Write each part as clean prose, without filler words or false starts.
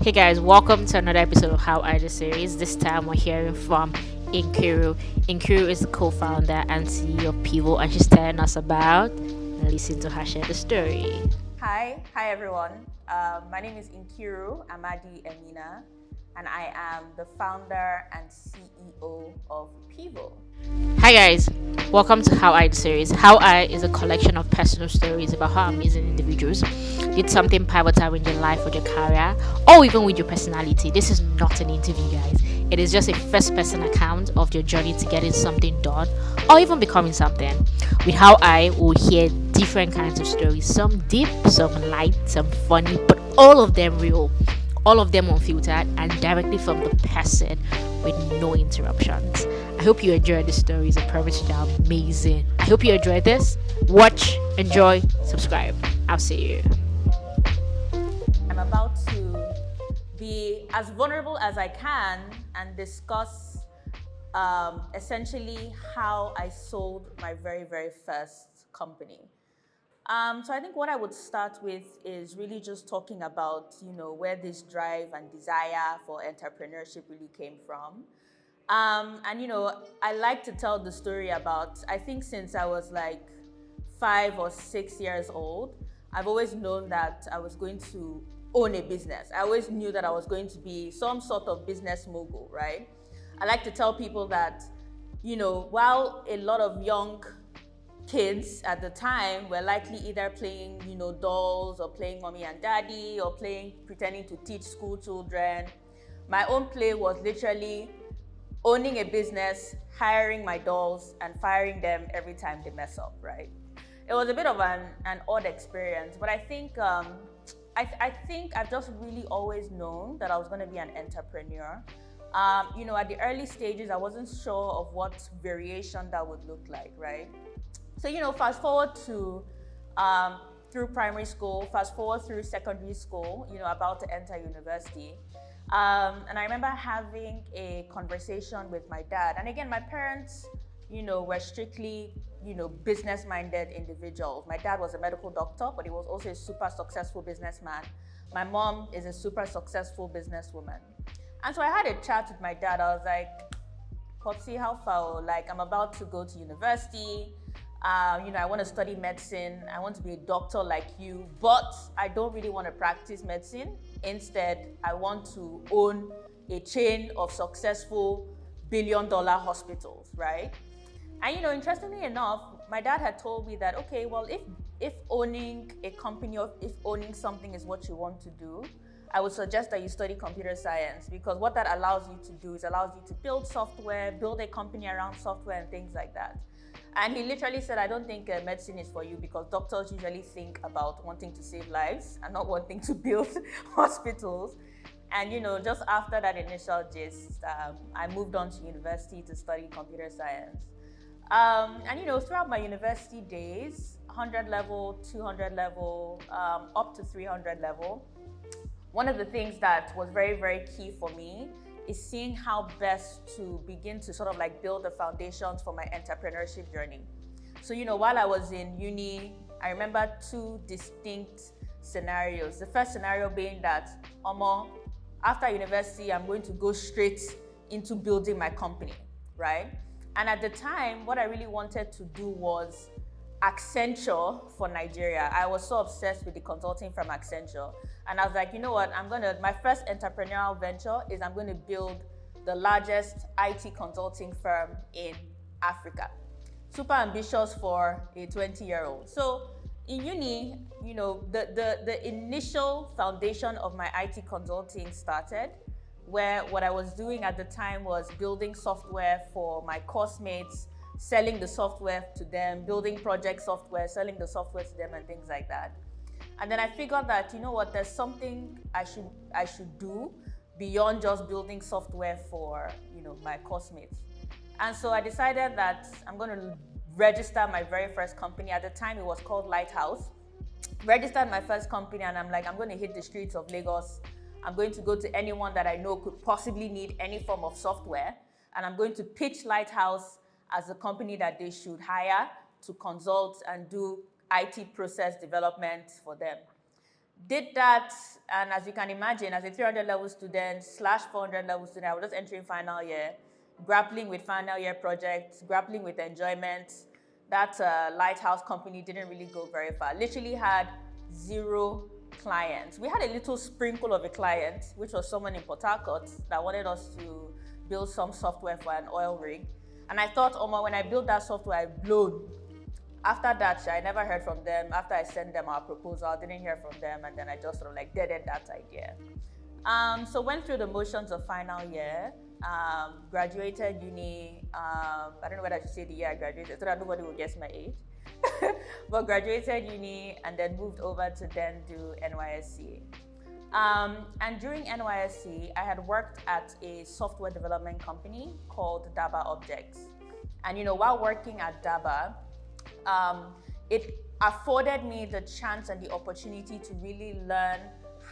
Hey guys, welcome to another episode of How I the Series. This time we're hearing from Nkiru. Nkiru is the co-founder and CEO of Pivo, and she's telling us about and listen to her share the story. Hi everyone. My name is Nkiru Amadi-Emina, and I am the founder and CEO of Pivo. Hi guys, welcome to How I the Series. How I is a collection of personal stories about how amazing individuals did something pivotal in your life or your career, or even with your personality. This is not an interview, guys. It is just a first-person account of your journey to getting something done, or even becoming something. With How I will hear different kinds of stories, some deep, some light, some funny, but all of them real, all of them unfiltered and directly from the person with no interruptions. I hope you enjoyed the stories. I promise you they're amazing. I hope you enjoyed this. Watch, enjoy, subscribe. I'll see you. I'm about to be as vulnerable as I can and discuss essentially how I sold my very first company. So I think what I would start with is really just talking about, where this drive and desire for entrepreneurship really came from. I like to tell the story about, I think since I was like 5 or 6 years old, I've always known that I was going to own a business. I always knew that I was going to be some sort of business mogul, right? I like to tell people that, while a lot of young kids at the time were likely either playing, dolls or playing mommy and daddy or pretending to teach school children, my own play was literally owning a business, hiring my dolls, and firing them every time they mess up, right? It was a bit of an odd experience, but I think I think I've just really always known that I was going to be an entrepreneur. At the early stages, I wasn't sure of what variation that would look like, right? So, fast forward to through primary school, fast forward through secondary school, about to enter university. And I remember having a conversation with my dad. And again, my parents, were strictly, business-minded individuals. My dad was a medical doctor, but he was also a super successful businessman. My mom is a super successful businesswoman. And so I had a chat with my dad. I was like, Popsy, how far? Like, I'm about to go to university. I want to study medicine. I want to be a doctor like you, but I don't really want to practice medicine. Instead, I want to own a chain of successful billion-dollar hospitals, right? And interestingly enough, my dad had told me that, okay, well, if owning a company or if owning something is what you want to do, I would suggest that you study computer science, because what that allows you to do is allows you to build software, build a company around software and things like that. And he literally said, I don't think medicine is for you, because doctors usually think about wanting to save lives and not wanting to build hospitals. And just after that initial gist, I moved on to university to study computer science. Throughout my university days, 100 level, 200 level, up to 300 level, one of the things that was very key for me is seeing how best to begin to sort of like build the foundations for my entrepreneurship journey. So, while I was in uni, I remember two distinct scenarios. The first scenario being that, after university, I'm going to go straight into building my company, right? And at the time, what I really wanted to do was Accenture for Nigeria. I was so obsessed with the consulting from Accenture. And I was like, you know what, my first entrepreneurial venture is I'm going to build the largest IT consulting firm in Africa. Super ambitious for a 20-year-old. So in uni, the initial foundation of my IT consulting started, where what I was doing at the time was building software for my course mates, selling the software to them, building project software, selling the software to them and things like that. And then I figured that, there's something I should do beyond just building software for, my course mates. And so I decided that I'm going to register my very first company. At the time, it was called Lighthouse. Registered my first company, and I'm like, I'm going to hit the streets of Lagos. I'm going to go to anyone that I know could possibly need any form of software, and I'm going to pitch Lighthouse as a company that they should hire to consult and do IT process development for them. Did that, and as you can imagine, as a 300 level student slash 400 level student, I was just entering final year, grappling with final year projects, grappling with enjoyment. That lighthouse company didn't really go very far. Literally had zero clients. We had a little sprinkle of a client, which was someone in Port Harcourt that wanted us to build some software for an oil rig. And I thought, Oma, when I built that software, I blown. After that, I never heard from them. After I sent them our proposal, I didn't hear from them, and then I just sort of like deaded that idea. So went through the motions of final year, graduated uni. I don't know whether I should say the year I graduated, so that nobody will guess my age. But graduated uni and then moved over to then do NYSC. And during NYSC, I had worked at a software development company called Daba Objects. And while working at Daba, it afforded me the chance and the opportunity to really learn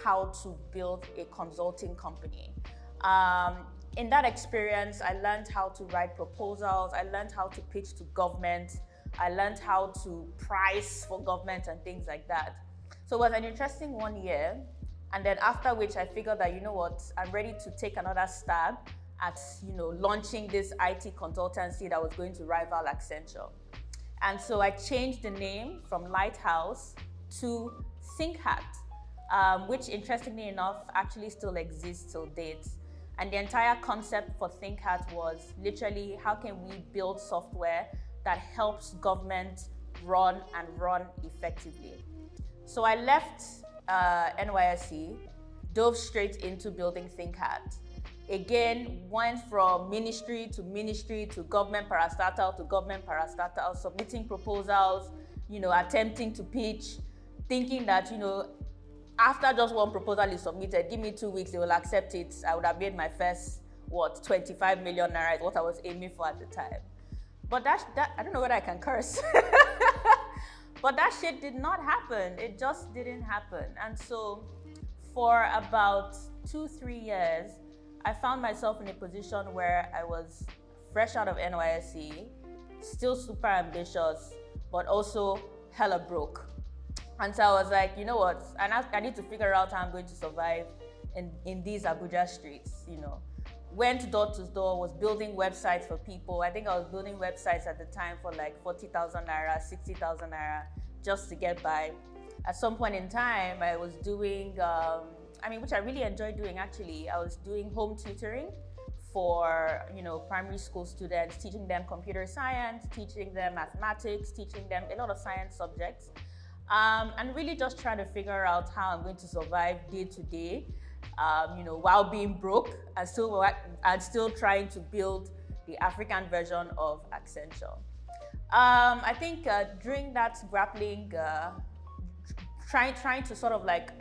how to build a consulting company. In that experience, I learned how to write proposals. I learned how to pitch to government. I learned how to price for government and things like that. So it was an interesting 1 year. And then after which I figured that, I'm ready to take another stab at, launching this IT consultancy that was going to rival Accenture. And so I changed the name from Lighthouse to ThinkHat, which interestingly enough actually still exists till date. And the entire concept for ThinkHat was literally how can we build software that helps government run effectively. So I left NYSC, dove straight into building ThinkHat. Again, went from ministry to government parastatal, submitting proposals, attempting to pitch, thinking that, after just one proposal is submitted, give me 2 weeks, they will accept it. I would have made my first, 25 million Naira is what I was aiming for at the time. But that I don't know whether I can curse. But that shit did not happen. It just didn't happen. And so for about 2-3 years, I found myself in a position where I was fresh out of NYSC, still super ambitious, but also hella broke. And so I was like, you know what? I need to figure out how I'm going to survive in these Abuja streets, Went door to door, was building websites for people. I think I was building websites at the time for like 40,000 Naira, 60,000 Naira, just to get by. At some point in time, I was doing, which I really enjoyed doing actually. I was doing home tutoring for, primary school students, teaching them computer science, teaching them mathematics, teaching them a lot of science subjects. And really just trying to figure out how I'm going to survive day to day, while being broke and still trying to build the African version of Accenture. I think during that grappling, trying to sort of like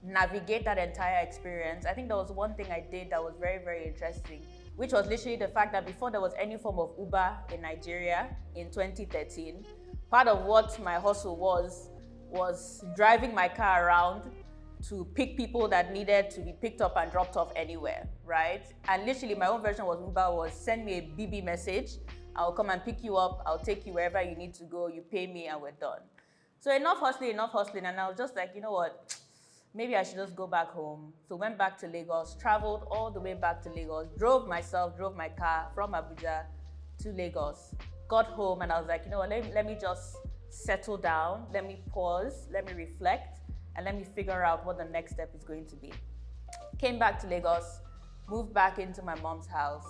navigate that entire experience, I think there was one thing I did that was very, very interesting, which was literally the fact that before there was any form of Uber in Nigeria in 2013, part of what my hustle was driving my car around to pick people that needed to be picked up and dropped off anywhere, right? And literally my own version was Uber was send me a BB message, I'll come and pick you up, I'll take you wherever you need to go, you pay me and we're done. So enough hustling, and I was just like, you know what, maybe I should just go back home. So went back to Lagos, traveled all the way back to Lagos, drove my car from Abuja to Lagos, got home and I was like, you know what, let me just settle down, let me pause, let me reflect, and let me figure out what the next step is going to be. Came back to Lagos, moved back into my mom's house.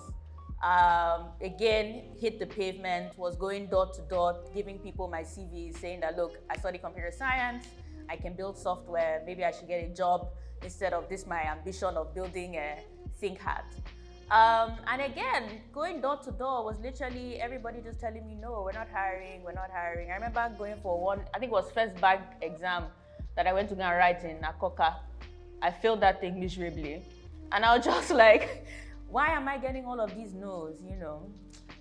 Again, hit the pavement, was going door to door, giving people my CV, saying that, look, I study computer science, I can build software, maybe I should get a job instead of this, my ambition of building a ThinkHat. And again, going door to door was literally everybody just telling me, no, we're not hiring. I remember going for I think it was first bank exam that I went to go and write in Akoka. I failed that thing miserably. And I was just like, why am I getting all of these no's,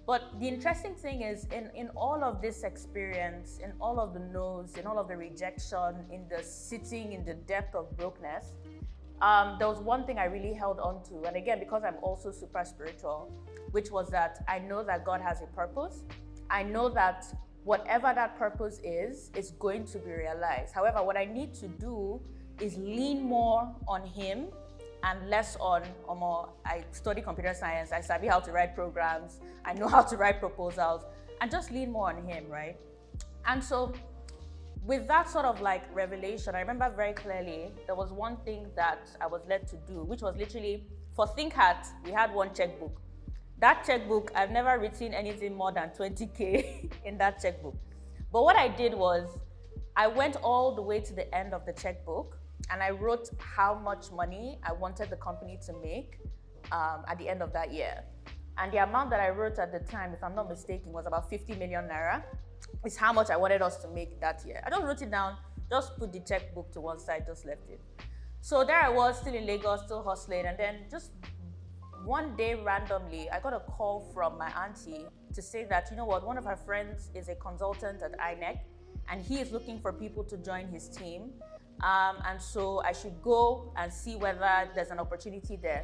But the interesting thing is, in all of this experience, in all of the no's, in all of the rejection, in the sitting in the depth of brokenness, there was one thing I really held on to. And again, because I'm also super spiritual, which was that I know that God has a purpose. I know that whatever that purpose is going to be realized. However, what I need to do is lean more on him and less on more. I study computer science, I study how to write programs, I know how to write proposals, and just lean more on him, right? And so with that sort of like revelation, I remember very clearly there was one thing that I was led to do, which was literally for Think Hat, we had one checkbook. That checkbook, I've never written anything more than 20K in that checkbook. But what I did was I went all the way to the end of the checkbook and I wrote how much money I wanted the company to make at the end of that year. And the amount that I wrote at the time, if I'm not mistaken, was about 50 million Naira. Is how much I wanted us to make that year. I just wrote it down, just put the checkbook to one side, just left it. So there I was, still in Lagos, still hustling, and then just one day randomly, I got a call from my auntie to say that, you know what, one of her friends is a consultant at INEC, and he is looking for people to join his team. And so I should go and see whether there's an opportunity there.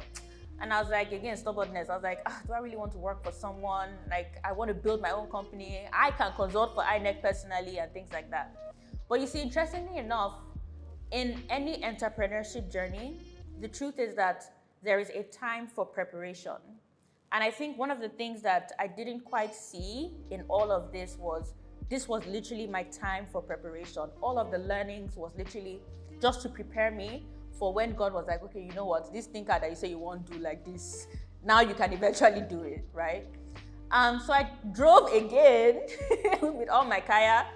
And I was like, again, stubbornness. I was like, do I really want to work for someone? Like, I want to build my own company. I can consult for INEC personally and things like that. But you see, interestingly enough, in any entrepreneurship journey, the truth is that there is a time for preparation. And I think one of the things that I didn't quite see in all of this was literally my time for preparation. All of the learnings was literally just to prepare me for when God was like, okay, you know what, this thinker that you say you won't do like this, now you can eventually do it, right? So I drove again with all my kaya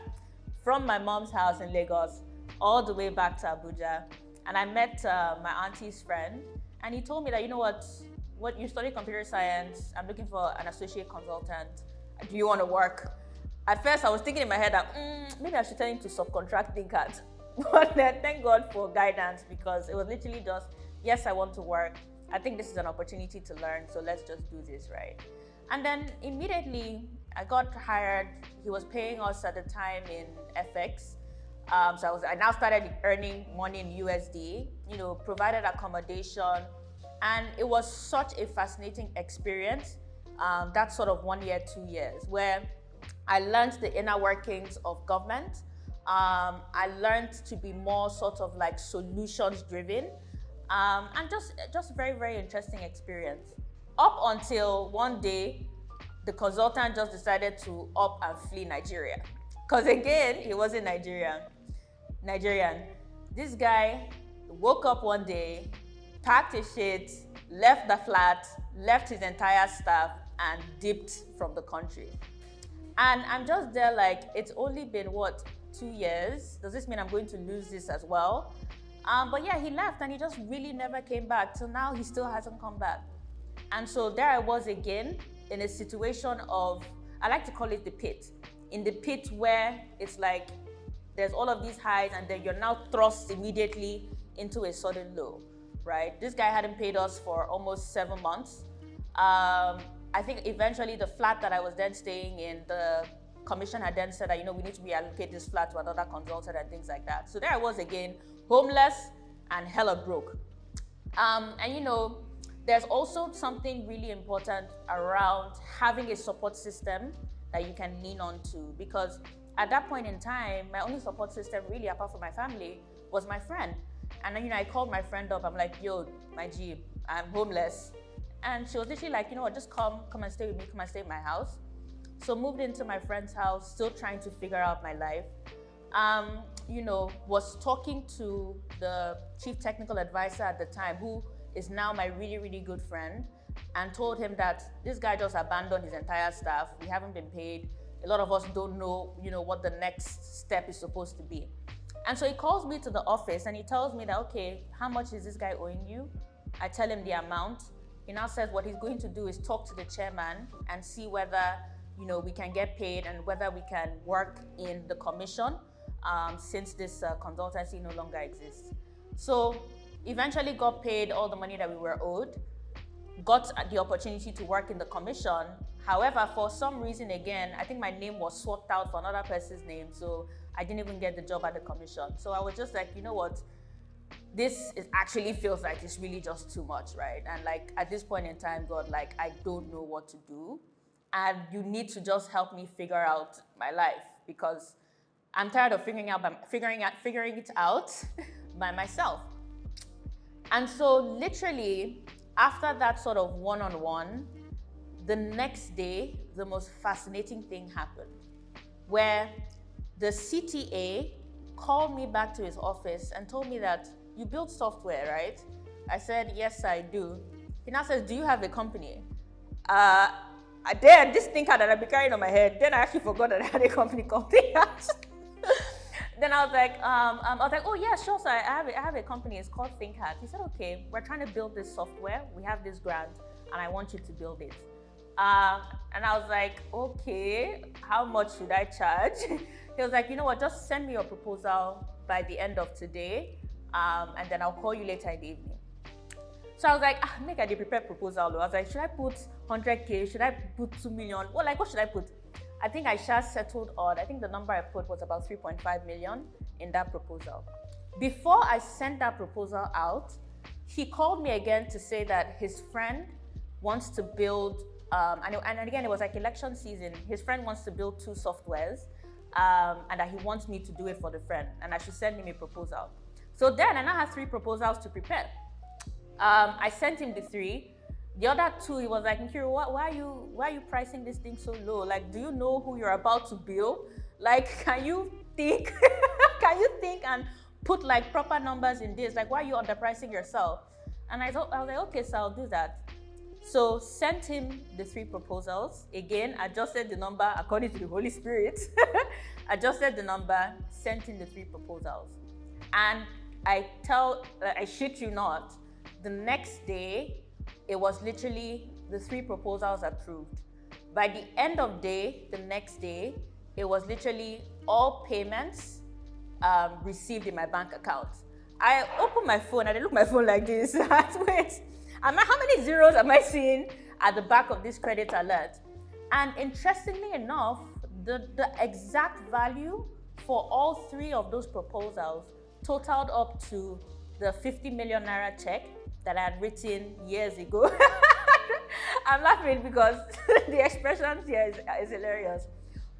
from my mom's house in Lagos all the way back to Abuja. And I met my auntie's friend, and he told me that, you know what you study computer science, I'm looking for an associate consultant. Do you want to work? At first, I was thinking in my head that maybe I should tell him to subcontract ThinkAt. But then, thank God for guidance, because it was literally just, yes, I want to work. I think this is an opportunity to learn, so let's just do this, right? And then immediately, I got hired. He was paying us at the time in FX. So I now started earning money in USD, provided accommodation. And it was such a fascinating experience, that sort of 1 year, 2 years, where I learned the inner workings of government. I learned to be more sort of like solutions driven, and just very, very interesting experience. Up until one day, the consultant just decided to up and flee Nigeria. Because again, he wasn't Nigerian. This guy woke up one day, packed his shit, left the flat, left his entire staff, and dipped from the country. And I'm just there like, it's only been 2 years? Does this mean I'm going to lose this as well? But yeah, he left and he just really never came back. Till now, he still hasn't come back. And so there I was again in a situation of, I like to call it the pit. In the pit where it's like, there's all of these highs and then you're now thrust immediately into a sudden low, right? This guy hadn't paid us for almost 7 months. I think eventually the flat that I was then staying in, the commission had then said that, we need to reallocate this flat to another consultant and things like that. So there I was again, homeless and hella broke. There's also something really important around having a support system that you can lean on to, because at that point in time, my only support system really, apart from my family, was my friend. And then, I called my friend up. I'm like, yo, my G, I'm homeless. And she was literally like, just come and stay with me, come and stay in my house. So moved into my friend's house, still trying to figure out my life. Was talking to the chief technical advisor at the time, who is now my really, really good friend, and told him that this guy just abandoned his entire staff. We haven't been paid. A lot of us don't know, what the next step is supposed to be. And so he calls me to the office and he tells me that, okay, how much is this guy owing you? I tell him the amount. He now says what he's going to do is talk to the chairman and see whether, we can get paid and whether we can work in the commission, since this consultancy no longer exists. So eventually got paid all the money that we were owed, got the opportunity to work in the commission. However, for some reason, again, I think my name was swapped out for another person's name, so I didn't even get the job at the commission. So I was just like, you know what? This actually feels like it's really just too much, right? And like at this point in time, God, like I don't know what to do, and you need to just help me figure out my life, because I'm tired of figuring it out by myself. And so literally, after that sort of one-on-one, the next day, the most fascinating thing happened, where the CTA called me back to his office and told me that, you build software, right? I said, yes, I do. He now says, do you have a company? This thinker that I've been carrying on my head, then I actually forgot that I had a company called ThinkHat. Then I was like, oh yeah, sure, sir. I have a company. It's called ThinkHat. He said, okay, we're trying to build this software. We have this grant, and I want you to build it. And I was like, okay, how much should I charge? He was like, you know what? Just send me your proposal by the end of today, and then I'll call you later in the evening. So I was like, make a prepared proposal. I was like, should I put 100K? Should I put 2 million? Well, like, what should I put? I think I just settled on, I think the number I put was about 3.5 million in that proposal. Before I sent that proposal out, he called me again to say that his friend wants to build, and again, it was like election season. His friend wants to build 2 softwares, and that he wants me to do it for the friend, and I should send him a proposal. So then I now have 3 proposals to prepare. I sent him the 3. The other 2, he was like, Nkiru, why are you pricing this thing so low? Like, do you know who you're about to bill? Like, can you think and put like proper numbers in this? Like, why are you underpricing yourself? And I was like, okay, so I'll do that. So sent him the 3 proposals. Again, adjusted the number according to the Holy Spirit. Adjusted the number, sent him the 3 proposals. And I shit you not, the next day, it was literally the 3 proposals approved. By the end of day, the next day, it was literally all payments received in my bank account. I opened my phone and I look at my phone like this. Wait, how many zeros am I seeing at the back of this credit alert? And interestingly enough, the exact value for all 3 of those proposals totaled up to the 50 million Naira check that I had written years ago. I'm laughing because the expressions here is hilarious.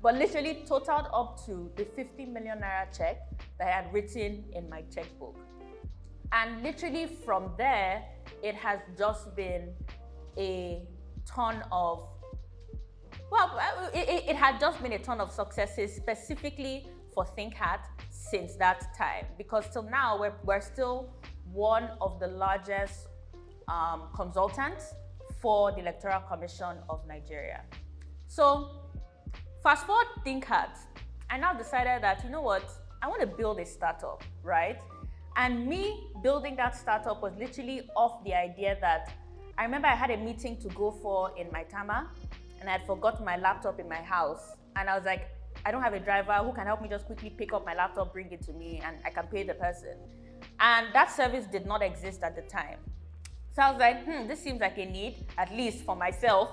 But literally totaled up to the 50 million Naira check that I had written in my checkbook. And literally from there, it has just been a ton of, it had just been a ton of successes specifically for ThinkHat since that time. Because till now, we're still one of the largest consultants for the Electoral Commission of Nigeria. So fast forward ThinkHat, I now decided that, you know what, I want to build a startup, right? And me building that startup was literally off the idea that I remember I had a meeting to go for in my Tama, and I had forgotten my laptop in my house. And I was like, I don't have a driver who can help me just quickly pick up my laptop, bring it to me, and I can pay the person. And that service did not exist at the time. So I was like, this seems like a need, at least for myself.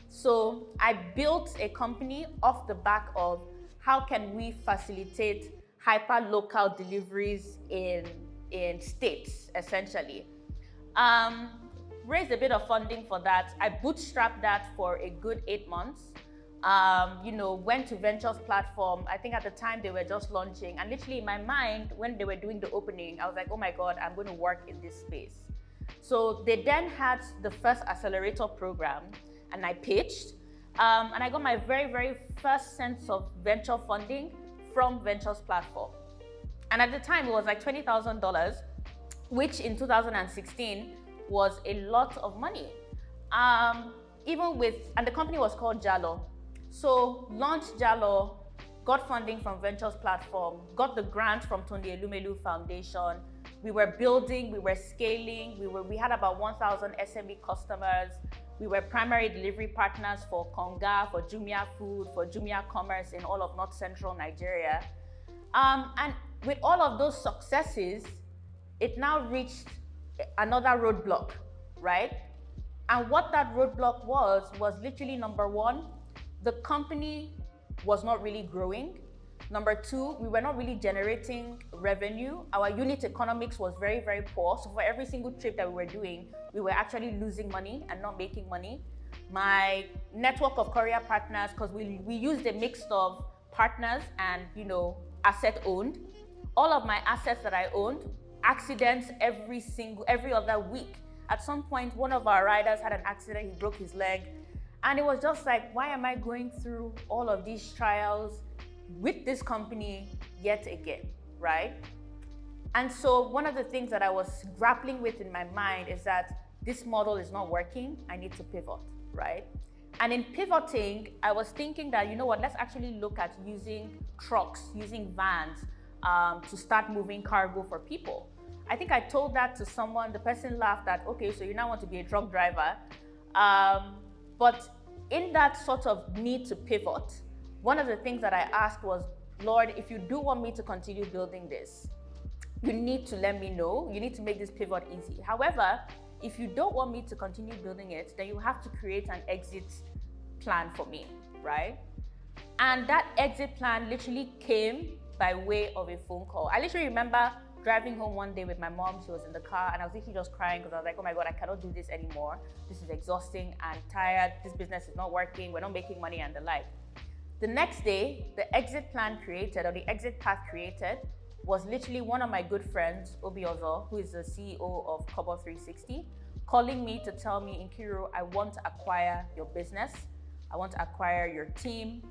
So I built a company off the back of how can we facilitate hyper-local deliveries in states, essentially. Raised a bit of funding for that. I bootstrapped that for a good 8 months. Went to Ventures platform. I think at the time they were just launching, and literally in my mind, when they were doing the opening, I was like, oh my God, I'm going to work in this space. So they then had the first accelerator program, and I pitched, and I got my very, very first sense of venture funding from Ventures platform. And at the time, it was like $20,000, which in 2016 was a lot of money. And the company was called Jalo. So launched Jalo, got funding from Ventures platform, got the grant from Tunde Elumelu Foundation. We were building, we were scaling, we had about 1,000 SME customers. We were primary delivery partners for Konga, for Jumia Food, for Jumia Commerce in all of North Central Nigeria. And with all of those successes, it now reached another roadblock, right? And what that roadblock was literally number 1, the company was not really growing. Number 2, we were not really generating revenue. Our unit economics was very, very poor. So for every single trip that we were doing, we were actually losing money and not making money. My network of courier partners, because we used a mix of partners and asset owned. All of my assets that I owned, accidents every other week. At some point, one of our riders had an accident, he broke his leg. And it was just like, why am I going through all of these trials with this company yet again, right? And so one of the things that I was grappling with in my mind is that this model is not working, I need to pivot, right? And in pivoting, I was thinking that, you know what, let's actually look at using trucks, using vans to start moving cargo for people. I think I told that to someone, the person laughed at, okay, so you now want to be a truck driver. But in that sort of need to pivot, one of the things that I asked was, Lord, if you do want me to continue building this, you need to let me know. You need to make this pivot easy. However, if you don't want me to continue building it, then you have to create an exit plan for me, right? And that exit plan literally came by way of a phone call. I literally remember driving home one day with my mom. She was in the car and I was literally just crying because I was like, oh my God, I cannot do this anymore. This is exhausting. I'm tired. This business is not working. We're not making money and the like. The next day, the exit plan created, or the exit path created, was literally one of my good friends, Obiozo, who is the CEO of Kobo 360, calling me to tell me, Nkiru, I want to acquire your business. I want to acquire your team.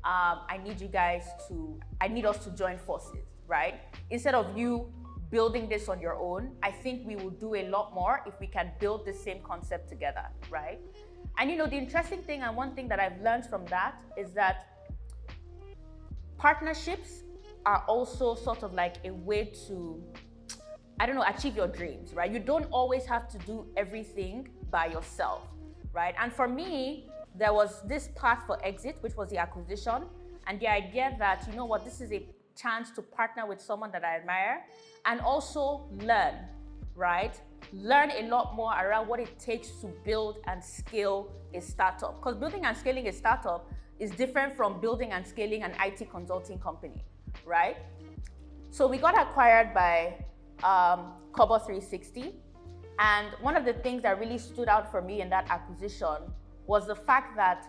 I need us to join forces, right? Instead of you building this on your own, I think we will do a lot more if we can build the same concept together, right? And you know, the interesting thing, and one thing that I've learned from that is that partnerships are also sort of like a way to, achieve your dreams, right? You don't always have to do everything by yourself, right? And for me, there was this path for exit, which was the acquisition, and the idea that, you know what, this is a chance to partner with someone that I admire and also learn, right? Learn a lot more around what it takes to build and scale a startup. Because building and scaling a startup is different from building and scaling an IT consulting company, right? So we got acquired by Kobo 360. And one of the things that really stood out for me in that acquisition was the fact that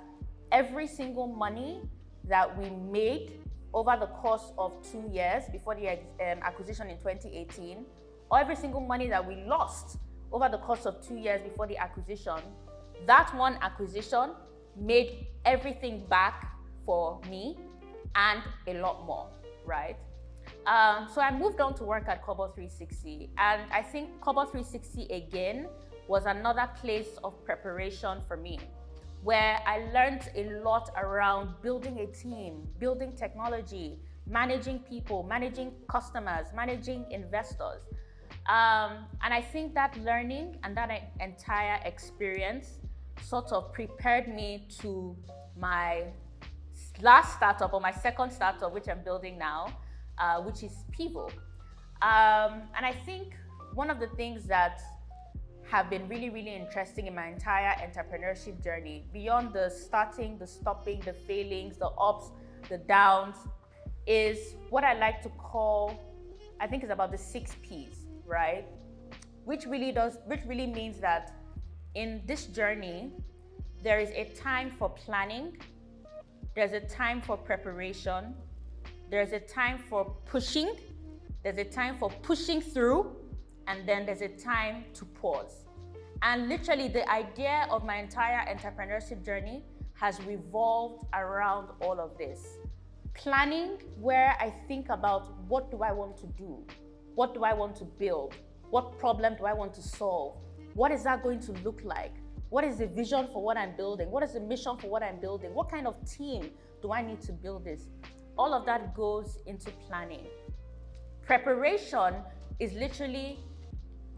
every single money that we made over the course of 2 years before the acquisition in 2018, or every single money that we lost over the course of 2 years before the acquisition, that one acquisition made everything back for me and a lot more, right? So I moved on to work at Kobo 360, and I think Kobo 360 again was another place of preparation for me, where I learned a lot around building a team, building technology, managing people, managing customers, managing investors. And I think that learning and that entire experience sort of prepared me to my last startup, or my second startup, which I'm building now, which is Pivo. And I think one of the things that have been really, really interesting in my entire entrepreneurship journey, beyond the starting, the stopping, the failings, the ups, the downs, is what I like to call, I think it's about the 6 Ps, right? Which really means that in this journey, there is a time for planning, there's a time for preparation, there's a time for pushing, there's a time for pushing through, and then there's a time to pause. And literally the idea of my entire entrepreneurship journey has revolved around all of this. Planning, where I think about what do I want to do? What do I want to build? What problem do I want to solve? What is that going to look like? What is the vision for what I'm building? What is the mission for what I'm building? What kind of team do I need to build this? All of that goes into planning. Preparation is literally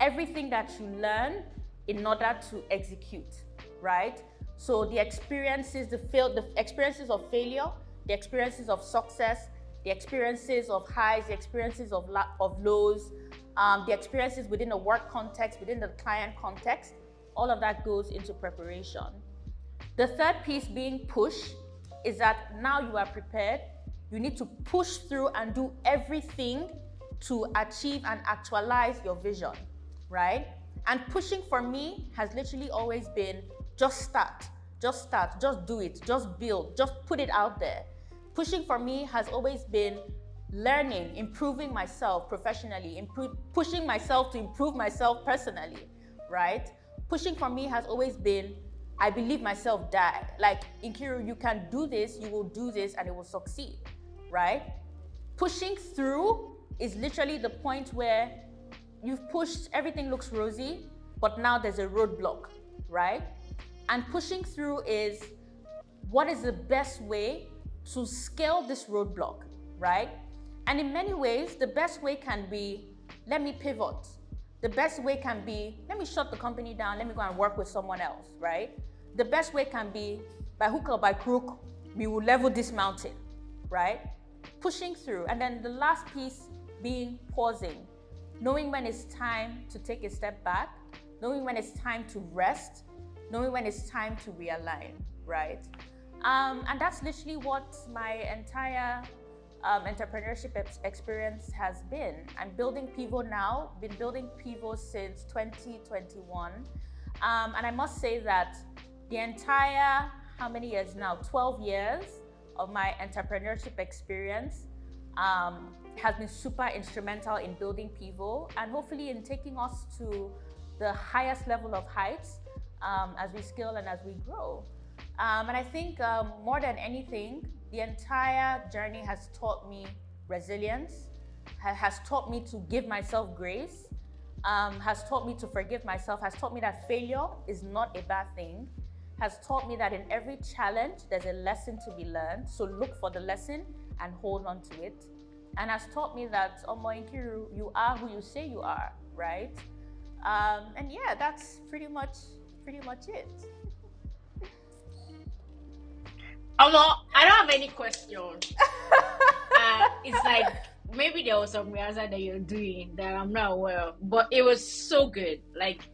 everything that you learn in order to execute, right? So the experiences, the experiences of failure, the experiences of success, the experiences of highs, the experiences of lows, the experiences within the work context, within the client context, all of that goes into preparation. The third piece, being push, is that now you are prepared. You need to push through and do everything to achieve and actualize your vision, right? And pushing for me has literally always been just start, just do it, just build, just put it out there. Pushing for me has always been learning, improving myself professionally, pushing myself to improve myself personally, right? Pushing for me has always been, I believe myself die. Like, Nkiru, you can do this, you will do this, and it will succeed, right? Pushing through is literally the point where you've pushed, everything looks rosy, but now there's a roadblock, right? And pushing through is, what is the best way to scale this roadblock, right? And in many ways, the best way can be, let me pivot. The best way can be, let me shut the company down, let me go and work with someone else, right? The best way can be, by hook or by crook, we will level this mountain, right? Pushing through. And then the last piece being pausing, knowing when it's time to take a step back, knowing when it's time to rest, knowing when it's time to realign, right? And that's literally what my entire entrepreneurship experience has been. I'm building Pivo now, been building Pivo since 2021. And I must say that the entire, how many years now? 12 years of my entrepreneurship experience has been super instrumental in building Pivo, and hopefully in taking us to the highest level of heights as we scale and as we grow. And I think more than anything, the entire journey has taught me resilience, has taught me to give myself grace, has taught me to forgive myself, has taught me that failure is not a bad thing, has taught me that in every challenge, there's a lesson to be learned. So look for the lesson and hold on to it. And has taught me that, Nkiru, you are who you say you are, right? And yeah, that's pretty much it. Although I don't have any questions. It's like maybe there was some rehearsal that you're doing that I'm not aware of, but it was so good. Like,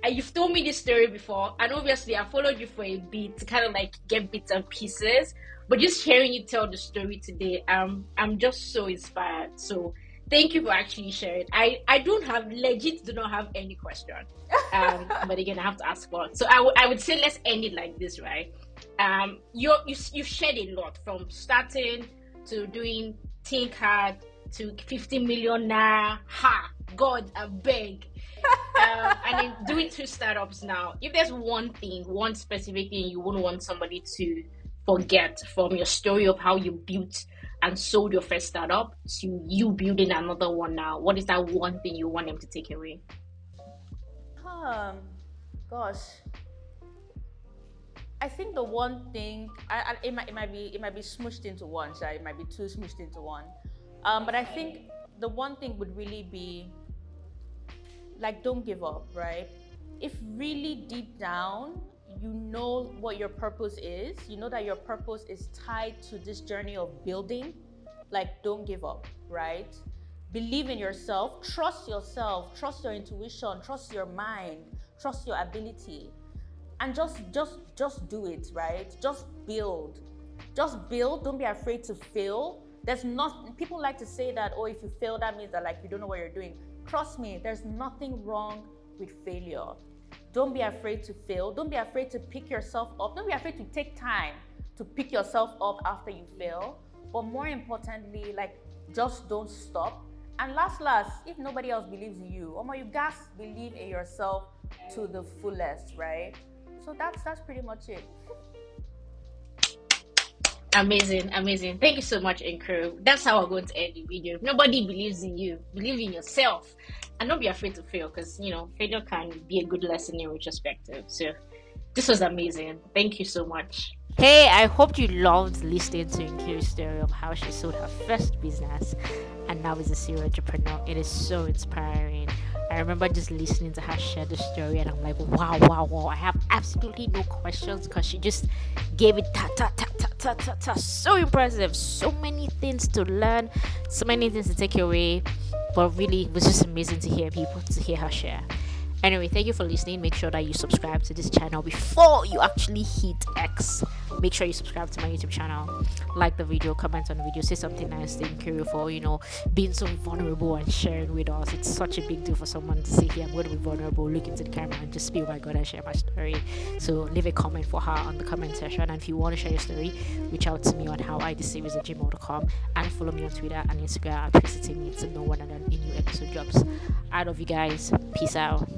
you've told me this story before, and obviously I followed you for a bit to kind of like get bits and pieces. But just hearing you tell the story today, I'm just so inspired. So thank you for actually sharing. I do not have any question. But again, I have to ask one. So I would say let's end it like this, right? You shared a lot, from starting to doing Think Hard to 50 million Naira. Ha! God, I beg. And then doing 2 startups now. If there's one specific thing you wouldn't want somebody to forget from your story of how you built and sold your first startup to you building another one now, what is that one thing you want them to take away? Gosh, I think the one thing, it might be smushed into one, so it might be 2 smushed into one. But I think the one thing would really be, like, don't give up, right? If really deep down you know what your purpose is, you know that your purpose is tied to this journey of building, like, don't give up, right? Believe in yourself, trust your intuition, trust your mind, trust your ability, and just do it, right? Just build. Don't be afraid to fail. People like to say that, oh, if you fail, that means that, like, you don't know what you're doing. Trust me, there's nothing wrong with failure. Don't be afraid to fail. Don't be afraid to pick yourself up. Don't be afraid to take time to pick yourself up after you fail. But more importantly, like, just don't stop. And last, if nobody else believes in you, you guys believe in yourself to the fullest, right? So that's pretty much it. Amazing. Thank you so much, Nkiru. That's how I'm going to end the video. If nobody believes in you, believe in yourself, and don't be afraid to fail, because failure can be a good lesson in retrospective. So this was amazing. Thank you so much. Hey, I hope you loved listening to Nkiru's story of how she sold her first business and now is a serial entrepreneur. It is so inspiring. I remember just listening to her share the story, and I'm like, wow. I have absolutely no questions, because she just gave it so impressive. So many things to learn, so many things to take away. But really, it was just amazing to hear her share. Anyway, thank you for listening. Make sure that you subscribe to this channel before you actually hit X. Make sure you subscribe to my YouTube channel, like the video, comment on the video, say something nice to Nkiru for being so vulnerable and sharing with us. It's such a big deal for someone to say, "Hey, I'm going to be vulnerable, look into the camera and just be, oh my god, and share my story." So leave a comment for her on the comment section, and if you want to share your story, reach out to me on howidseries@gmail.com and follow me on Twitter and Instagram at Twisted to know when a new episode drops. I love you guys. Peace out.